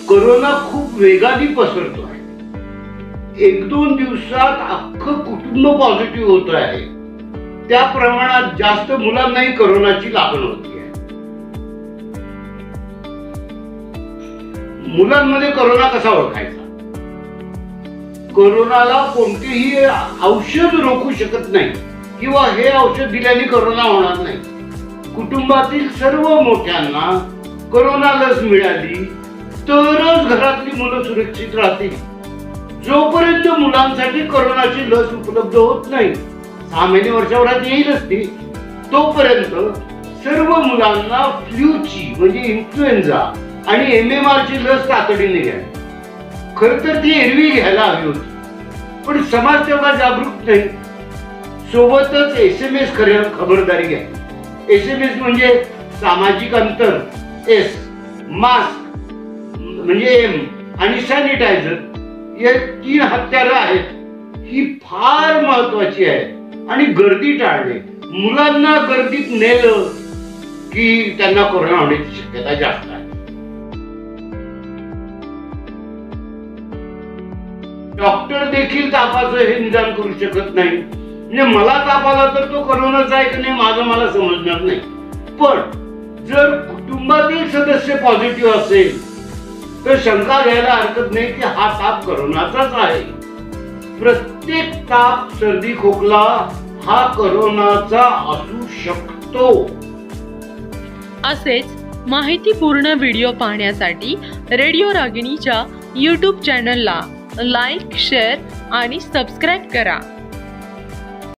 Corona खूप वेगाने पसरतो आहे। 1-2 दिवसात अख्खं कुटुंब पॉझिटिव्ह होत आहे। त्या प्रमाणात जास्त मुलांनाही कोरोनाची लागण होती आहे। मुलांमध्ये कोरोना कसा ओळखायचा? कोरोनाला कोणतेही औषध रोखू शकत नाही किंवा हे औषध दिल्याने कोरोना होणार नाही। कुटुंबातील सर्व मोठ्यांना कोरोना लस मिळाली तरच घरातली मुलं सुरक्षित राहतील। जोपर्यंत मुलांसाठी कोरोनाची लस उपलब्ध होत नाही, 6 महिने वर्षभरात येईलच ती, तोपर्यंत सर्व मुलांना फ्लूची म्हणजे इन्फ्लुएन्झा आणि MMR ची लस तातडीने घ्या। खरं तर ती एरवी घ्यायला हवी होती, पण समाज तेवढा जागरूक नाही। सोबतच SMS खबरदारी घ्या। SMS म्हणजे सामाजिक अंतर, S, मास्क म्हणजे M आणि सॅनिटायझर, हे 3 हत्यारं आहेत। ही फार महत्वाची आहे आणि गर्दी टाळणे। मुलांना गर्दीत नेलं की त्यांना कोरोना होण्याची शक्यता जास्त आहे। डॉक्टर देखील तापाचं हे निदान करू शकत नाही। म्हणजे मला ताप आला तर तो कोरोनाचा आहे की नाही माझं मला समजणार नाही, पण जर कुटुंबातील सदस्य पॉझिटिव्ह असेल तर शंका घ्यायला हरकत नाही की हा ताप कोरोनाचाच आहे। प्रत्येक ताप, सर्दी, खोकला हा कोरोनाचा असू शकतो। असेच माहितीपूर्ण व्हिडिओ पाहण्यासाठी रेडिओ रागिणीच्या YouTube चॅनलला लाईक, शेअर आणि सबस्क्राईब करा।